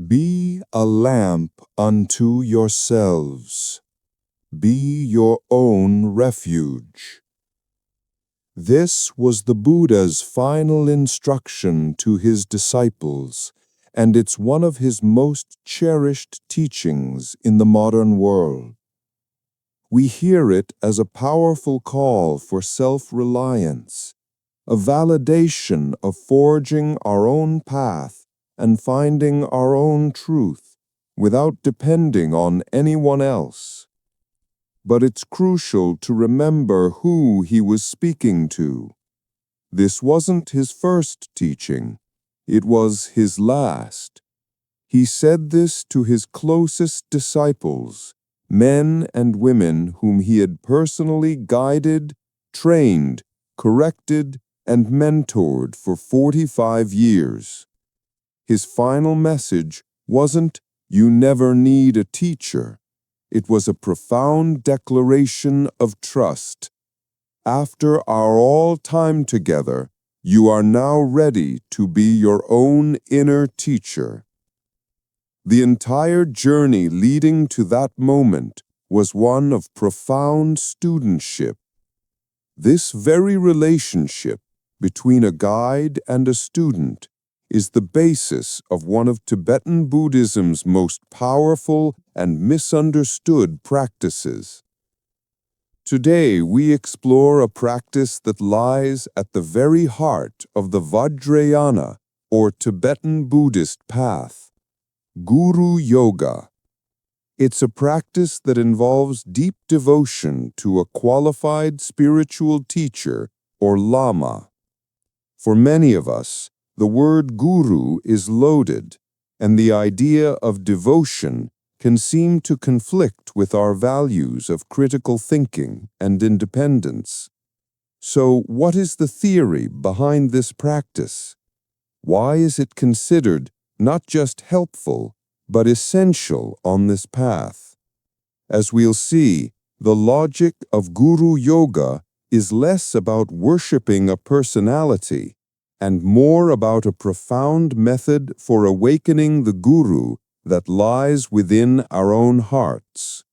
Be a lamp unto yourselves. Be your own refuge. This was the Buddha's final instruction to his disciples, and it's one of his most cherished teachings in the modern world. We hear it as a powerful call for self-reliance, a validation of forging our own path and finding our own truth without depending on anyone else. But it's crucial to remember who he was speaking to. This wasn't his first teaching, it was his last. He said this to his closest disciples, men and women whom he had personally guided, trained, corrected, and mentored for 45 years. His final message wasn't, "You never need a teacher." It was a profound declaration of trust. After our all-time together, you are now ready to be your own inner teacher. The entire journey leading to that moment was one of profound studentship. This very relationship between a guide and a student is the basis of one of Tibetan Buddhism's most powerful and misunderstood practices. Today, we explore a practice that lies at the very heart of the Vajrayana, or Tibetan Buddhist path, Guru Yoga. It's a practice that involves deep devotion to a qualified spiritual teacher, or lama. For many of us, the word guru is loaded, and the idea of devotion can seem to conflict with our values of critical thinking and independence. So, what is the theory behind this practice? Why is it considered not just helpful, but essential on this path? As we'll see, the logic of Guru Yoga is less about worshiping a personality and more about a profound method for awakening the Guru that lies within our own hearts.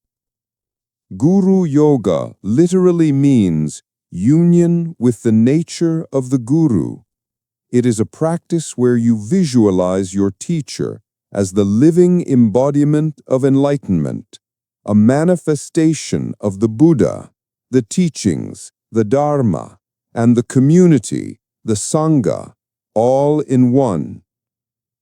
Guru Yoga literally means union with the nature of the Guru. It is a practice where you visualize your teacher as the living embodiment of enlightenment, a manifestation of the Buddha, the teachings, the Dharma, and the community, the Sangha, all in one.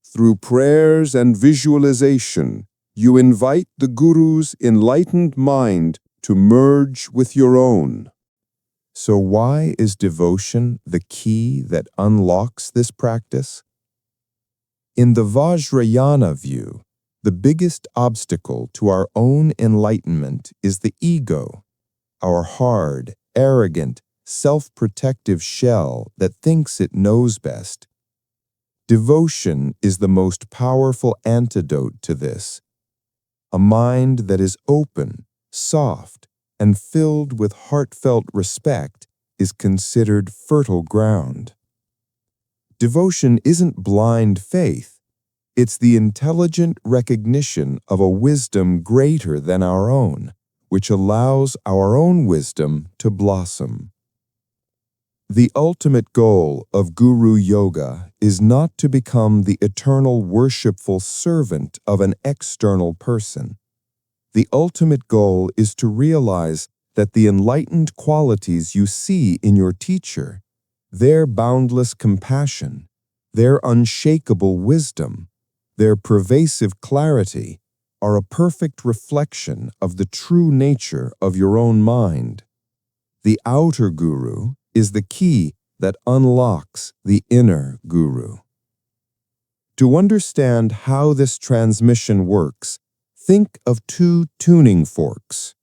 Through prayers and visualization, you invite the Guru's enlightened mind to merge with your own. So why is devotion the key that unlocks this practice? In the Vajrayana view, the biggest obstacle to our own enlightenment is the ego, our hard, arrogant, self-protective shell that thinks it knows best. Devotion is the most powerful antidote to this. A mind that is open, soft, and filled with heartfelt respect is considered fertile ground. Devotion isn't blind faith. It's the intelligent recognition of a wisdom greater than our own, which allows our own wisdom to blossom. The ultimate goal of Guru Yoga is not to become the eternal worshipful servant of an external person. The ultimate goal is to realize that the enlightened qualities you see in your teacher, their boundless compassion, their unshakable wisdom, their pervasive clarity, are a perfect reflection of the true nature of your own mind. The outer Guru is the key that unlocks the inner Guru. To understand how this transmission works, think of two tuning forks.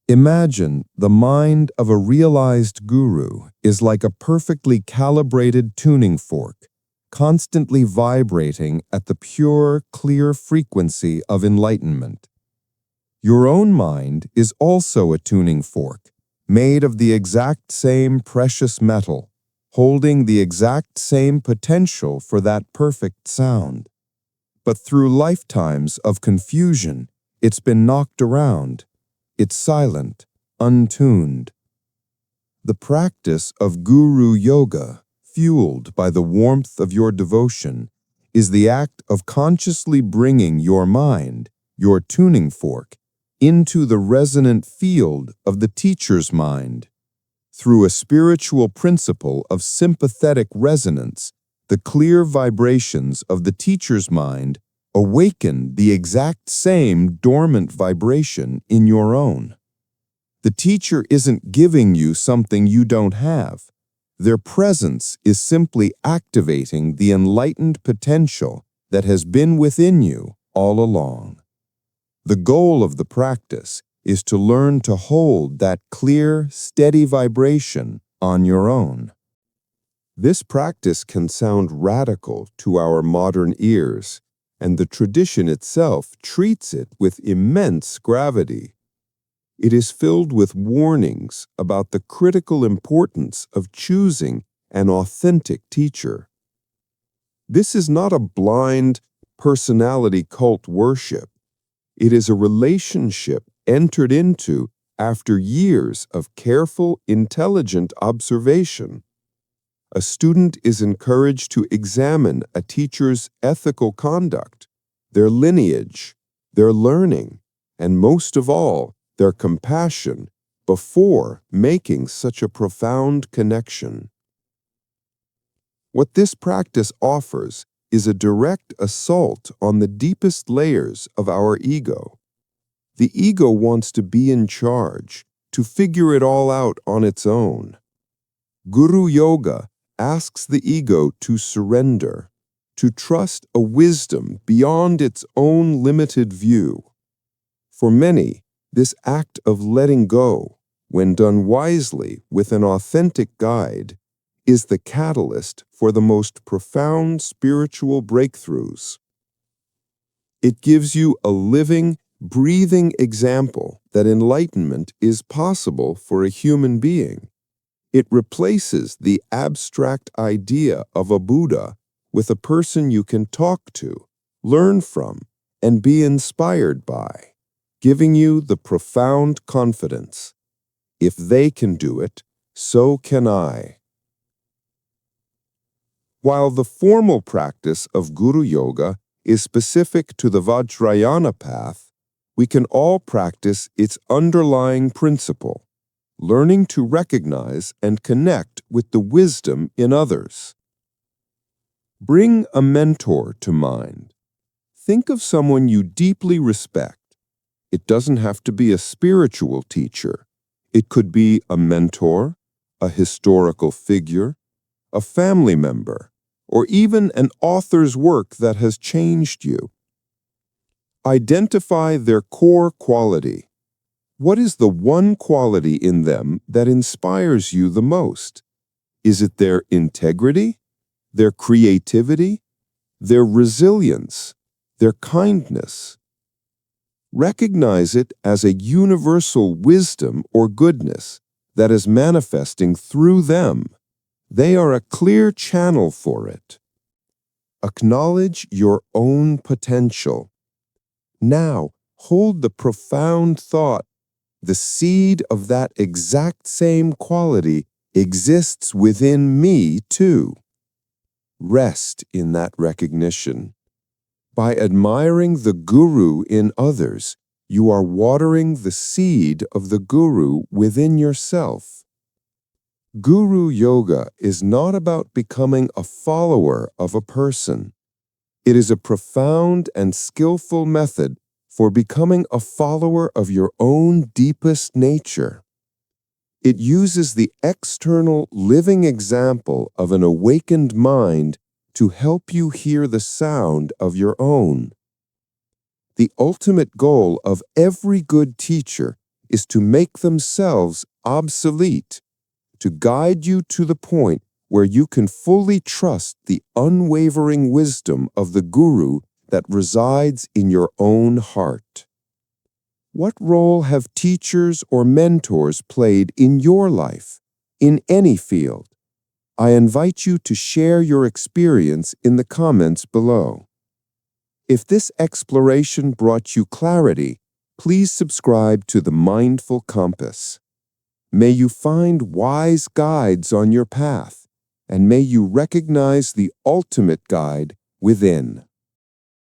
Imagine the mind of a realized Guru is like a perfectly calibrated tuning fork, constantly vibrating at the pure, clear frequency of enlightenment. Your own mind is also a tuning fork, made of the exact same precious metal, holding the exact same potential for that perfect sound. but through lifetimes of confusion, it's been knocked around. It's silent, untuned. The practice of Guru Yoga, fueled by the warmth of your devotion, is the act of consciously bringing your mind, your tuning fork, into the resonant field of the teacher's mind. Through a spiritual principle of sympathetic resonance, the clear vibrations of the teacher's mind awaken the exact same dormant vibration in your own. The teacher isn't giving you something you don't have. Their presence is simply activating the enlightened potential that has been within you all along. The goal of the practice is to learn to hold that clear, steady vibration on your own. This practice can sound radical to our modern ears, and the tradition itself treats it with immense gravity. It is filled with warnings about the critical importance of choosing an authentic teacher. This is not a blind personality cult worship. It is a relationship entered into after years of careful, intelligent observation. A student is encouraged to examine a teacher's ethical conduct, their lineage, their learning, and most of all, their compassion before making such a profound connection. What this practice offers is a direct assault on the deepest layers of our ego. The ego wants to be in charge, to figure it all out on its own. Guru Yoga asks the ego to surrender, to trust a wisdom beyond its own limited view. For many, this act of letting go, when done wisely with an authentic guide, is the catalyst for the most profound spiritual breakthroughs. It gives you a living, breathing example that enlightenment is possible for a human being. It replaces the abstract idea of a Buddha with a person you can talk to, learn from, and be inspired by, giving you the profound confidence. If they can do it, so can I. While the formal practice of Guru Yoga is specific to the Vajrayana path, we can all practice its underlying principle, learning to recognize and connect with the wisdom in others. Bring a mentor to mind. Think of someone you deeply respect. It doesn't have to be a spiritual teacher. It could be a mentor, a historical figure, a family member, or even an author's work that has changed you. Identify their core quality. What is the one quality in them that inspires you the most? Is it their integrity, their creativity, their resilience, their kindness? Recognize it as a universal wisdom or goodness that is manifesting through them. They are a clear channel for it. Acknowledge your own potential. Now, hold the profound thought. The seed of that exact same quality exists within me too. Rest in that recognition. By admiring the Guru in others, you are watering the seed of the Guru within yourself. Guru Yoga is not about becoming a follower of a person. It is a profound and skillful method for becoming a follower of your own deepest nature. It uses the external living example of an awakened mind to help you hear the sound of your own. The ultimate goal of every good teacher is to make themselves obsolete, to guide you to the point where you can fully trust the unwavering wisdom of the Guru that resides in your own heart. What role have teachers or mentors played in your life, in any field? I invite you to share your experience in the comments below. If this exploration brought you clarity, please subscribe to the Mindful Compass. May you find wise guides on your path, and may you recognize the ultimate guide within.